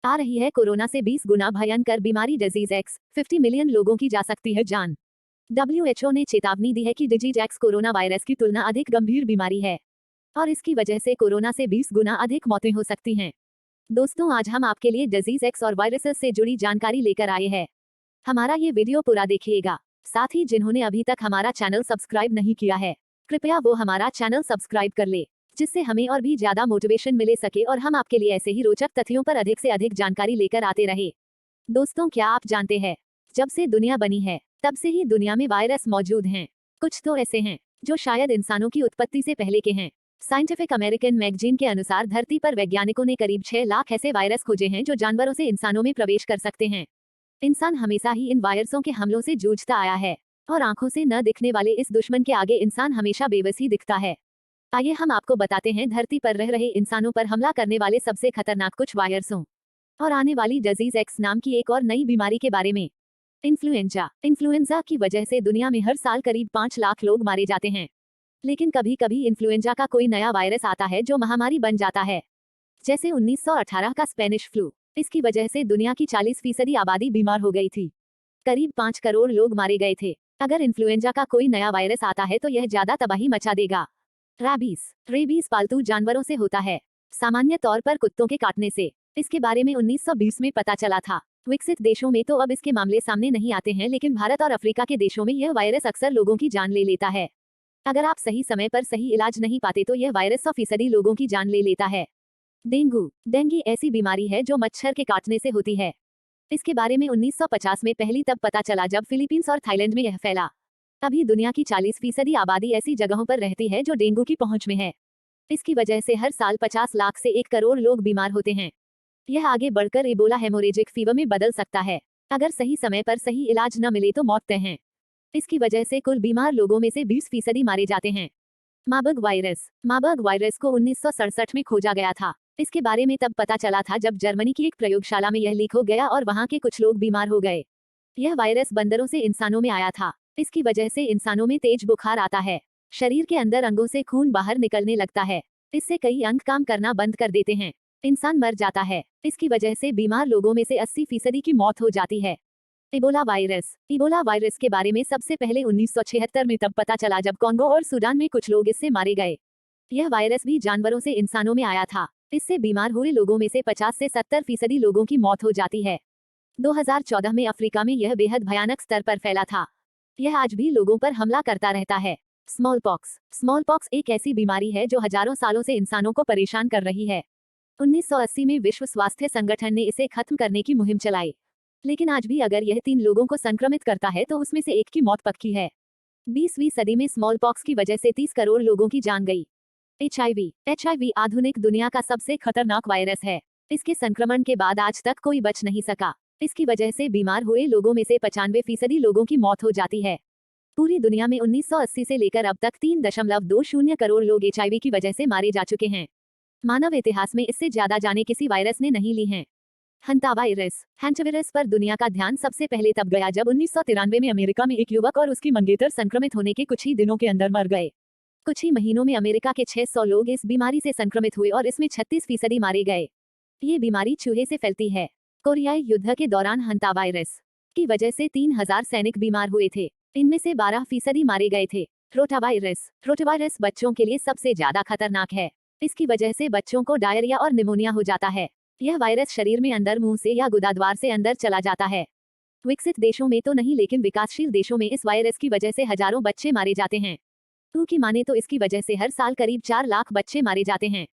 आ रही है कोरोना से 20 गुना भयंकर बीमारी डिजीज एक्स, 50 मिलियन लोगों की जा सकती है जान। WHO ने चेतावनी दी है कि डिजीज एक्स कोरोना वायरस की तुलना अधिक गंभीर बीमारी है और इसकी वजह से कोरोना से 20 गुना अधिक मौतें हो सकती हैं। दोस्तों, आज हम आपके लिए डिजीज एक्स और वायरसेस से जुड़ी जानकारी लेकर आए हैं। हमारा ये वीडियो पूरा देखिएगा। साथ ही जिन्होंने अभी तक हमारा चैनल सब्सक्राइब नहीं किया है, कृपया वो हमारा चैनल सब्सक्राइब कर ले, जिससे हमें और भी ज्यादा मोटिवेशन मिले सके और हम आपके लिए ऐसे ही रोचक तथ्यों पर अधिक से अधिक जानकारी लेकर आते रहे। दोस्तों, क्या आप जानते हैं, जब से दुनिया बनी है तब से ही दुनिया में वायरस मौजूद हैं। कुछ तो ऐसे हैं जो शायद इंसानों की उत्पत्ति से पहले के हैं। साइंटिफिक अमेरिकन मैगजीन के अनुसार धरती पर वैज्ञानिकों ने करीब 6 लाख ऐसे वायरस खोजे हैं जो जानवरों से इंसानों में प्रवेश कर सकते हैं। इंसान हमेशा ही इन वायरसों के हमलों से जूझता आया है और आंखों से न दिखने वाले इस दुश्मन के आगे इंसान हमेशा बेबस ही दिखता है। आइए हम आपको बताते हैं धरती पर रह रहे इंसानों पर हमला करने वाले सबसे खतरनाक कुछ वायरसों और आने वाली डिजीज एक्स नाम की एक और नई बीमारी के बारे में। इन्फ्लुएंजा की वजह से दुनिया में हर साल करीब 5 लाख लोग मारे जाते हैं। लेकिन कभी कभी इन्फ्लुएंजा का कोई नया वायरस आता है जो महामारी बन जाता है, जैसे 1918 का स्पेनिश फ्लू। इसकी वजह से दुनिया की 40% आबादी बीमार हो गई थी। करीब 5 करोड़ लोग मारे गए थे। अगर इन्फ्लुएंजा का कोई नया वायरस आता है तो यह ज्यादा तबाही मचा देगा। रेबीज पालतू जानवरों से होता है, सामान्य तौर पर कुत्तों के काटने से। इसके बारे में 1920 में पता चला था। विकसित देशों में तो अब इसके मामले सामने नहीं आते हैं, लेकिन भारत और अफ्रीका के देशों में यह वायरस अक्सर लोगों की जान ले लेता है। अगर आप सही समय पर सही इलाज नहीं पाते तो यह वायरस 100% लोगों की जान ले लेता है। डेंगू ऐसी बीमारी है जो मच्छर के काटने से होती है। इसके बारे में 1950 में पहली तब पता चला जब फिलीपींस और थाईलैंड में यह फैला। अभी दुनिया की 40% आबादी ऐसी जगहों पर रहती है जो डेंगू की पहुंच में है। इसकी वजह से हर साल 50 लाख से 1 करोड़ लोग बीमार होते हैं। यह आगे बढ़कर इबोला हेमोरेजिक फीवर में बदल सकता है अगर सही समय पर सही इलाज न मिले तो मौत तय है। इसकी वजह से कुल बीमार लोगों में से 20% मारे जाते हैं। मार्बर्ग वायरस को 1967 में खोजा गया था। इसके बारे में तब पता चला था जब जर्मनी की एक प्रयोगशाला में यह लीक हो गया और वहां के कुछ लोग बीमार हो गए। यह वायरस बंदरों से इंसानों में आया था। इसकी वजह से इंसानों में तेज बुखार आता है, शरीर के अंदर अंगों से खून बाहर निकलने लगता है। इससे कई अंग काम करना बंद कर देते हैं, इंसान मर जाता है। इसकी वजह से बीमार लोगों में से 80% की मौत हो जाती है। इबोला वायरस के बारे में सबसे पहले 1976 में तब पता चला जब कॉन्गो और सूडान में कुछ लोग इससे मारे गए। यह वायरस भी जानवरों से इंसानों में आया था। इससे बीमार हुए लोगों में से 50 से 70% लोगों की मौत हो जाती है। 2014 में अफ्रीका में यह बेहद भयानक स्तर पर फैला था। यह आज भी लोगों पर हमला करता रहता है। स्मॉल पॉक्स एक ऐसी बीमारी है जो हजारों सालों से इंसानों को परेशान कर रही है। 1980 में विश्व स्वास्थ्य संगठन ने इसे खत्म करने की मुहिम चलाई, लेकिन आज भी अगर यह 3 लोगों को संक्रमित करता है तो उसमें से एक की मौत पक्की है। 20वीं सदी में स्मॉल पॉक्स की वजह से 30 करोड़ लोगों की जान गई। HIV आधुनिक दुनिया का सबसे खतरनाक वायरस है। इसके संक्रमण के बाद आज तक कोई बच नहीं सका। इसकी वजह से बीमार हुए लोगों में से 95% लोगों की मौत हो जाती है। पूरी दुनिया में 1980 से लेकर अब तक 3.20 करोड़ लोग HIV की वजह से मारे जा चुके हैं। मानव इतिहास में इससे ज्यादा जाने किसी वायरस ने नहीं ली हैं। हैंटावायरस पर दुनिया का ध्यान सबसे पहले तब गया जब 1993 में अमेरिका में एक युवक और उसकी मंगेतर संक्रमित होने के कुछ ही दिनों के अंदर मर गए। कुछ ही महीनों में अमेरिका के 600 लोग इस बीमारी से संक्रमित हुए और इसमें 36% मारे गए। ये बीमारी चूहे से फैलती है। कोरियाई युद्ध के दौरान हंटावायरस की वजह से 3000 सैनिक बीमार हुए थे। इनमें से 12% मारे गए थे। रोटावायरस बच्चों के लिए सबसे ज्यादा खतरनाक है। इसकी वजह से बच्चों को डायरिया और निमोनिया हो जाता है। यह वायरस शरीर में अंदर मुंह से या गुदाद्वार से अंदर चला जाता है। विकसित देशों में तो नहीं, लेकिन विकासशील देशों में इस वायरस की वजह से हजारों बच्चे मारे जाते हैं। की माने तो इसकी वजह से हर साल करीब 4 लाख बच्चे मारे जाते हैं।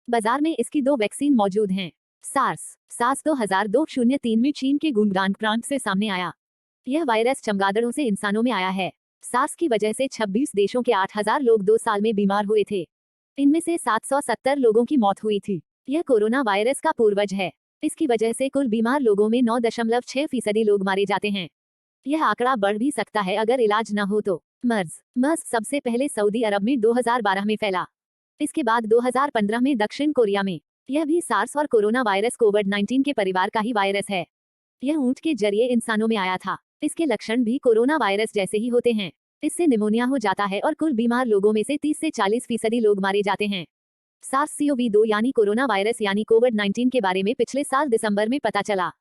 बाजार में इसकी 2 वैक्सीन मौजूद हैं। सार्स 2003 में चीन के गुंगडान प्रांत से सामने आया। यह वायरस चमगादड़ों से इंसानों में आया है। सार्स की वजह से 26 देशों के 8000 लोग 2 साल में बीमार हुए थे। इनमें से 770 लोगों की मौत हुई थी। यह कोरोना वायरस का पूर्वज है। इसकी वजह से कुल बीमार लोगों में 9.6% लोग मारे जाते हैं। यह आंकड़ा बढ़ भी सकता है अगर इलाज न हो तो। मर्स सबसे पहले सऊदी अरब में 2012 में फैला। इसके बाद 2015 में दक्षिण कोरिया में। यह भी सार्स और कोरोना वायरस कोविड-19 के परिवार का ही वायरस है। यह ऊंट के जरिए इंसानों में आया था। इसके लक्षण भी कोरोना वायरस जैसे ही होते हैं। इससे निमोनिया हो जाता है और कुल बीमार लोगों में से 30 से 40% लोग मारे जाते हैं। SARS-CoV-2 यानी कोरोना वायरस यानी कोविड-19 के बारे में पिछले साल दिसंबर में पता चला।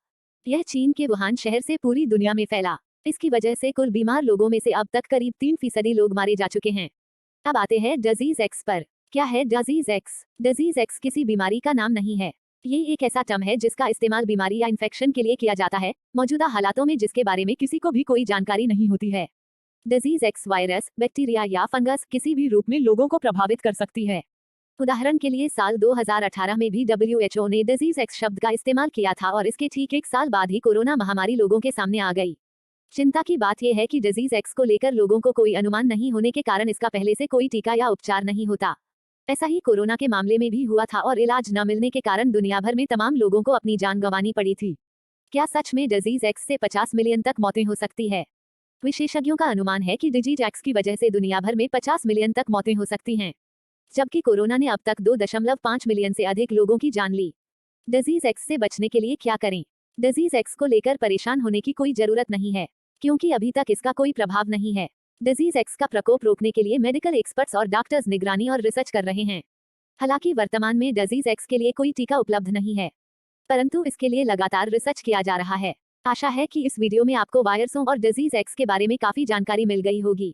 यह चीन के वुहान शहर से पूरी दुनिया में फैला। इसकी वजह से कुल बीमार लोगों में से अब तक करीब 3% लोग मारे जा चुके हैं। अब आते हैं डिजीज एक्स पर। क्या है डिजीज एक्स? डिजीज एक्स किसी बीमारी का नाम नहीं है। ये एक ऐसा टर्म है जिसका इस्तेमाल बीमारी या इन्फेक्शन के लिए किया जाता है, मौजूदा हालातों में जिसके बारे में किसी को भी कोई जानकारी नहीं होती है। डिजीज एक्स वायरस, बैक्टीरिया या फंगस किसी भी रूप में लोगों को प्रभावित कर सकती है। उदाहरण के लिए साल 2018 में भी WHO ने डिजीज एक्स शब्द का इस्तेमाल किया था और इसके ठीक एक साल बाद ही कोरोना महामारी लोगों के सामने आ गई। चिंता की बात यह है कि डिजीज एक्स को लेकर लोगों को कोई अनुमान नहीं होने के कारण इसका पहले से कोई टीका या उपचार नहीं होता। ऐसा ही कोरोना के मामले में भी हुआ था और इलाज न मिलने के कारण दुनिया भर में तमाम लोगों को अपनी जान गंवानी पड़ी थी। क्या सच में डिजीज एक्स से 50 मिलियन तक मौतें हो सकती है? विशेषज्ञों का अनुमान है कि डिजीज एक्स की वजह से दुनिया भर में 50 मिलियन तक मौतें हो सकती हैं, जबकि कोरोना ने अब तक 2.5 मिलियन से अधिक लोगों की जान ली। डिजीज एक्स से बचने के लिए क्या करें? डिजीज एक्स को लेकर परेशान होने की कोई जरूरत नहीं है, क्योंकि अभी तक इसका कोई प्रभाव नहीं है। डिजीज एक्स का प्रकोप रोकने के लिए मेडिकल एक्सपर्ट्स और डॉक्टर्स निगरानी और रिसर्च कर रहे हैं। हालांकि वर्तमान में डिजीज एक्स के लिए कोई टीका उपलब्ध नहीं है, परंतु इसके लिए लगातार रिसर्च किया जा रहा है। आशा है कि इस वीडियो में आपको वायरसों और डिजीज एक्स के बारे में काफी जानकारी मिल गई होगी।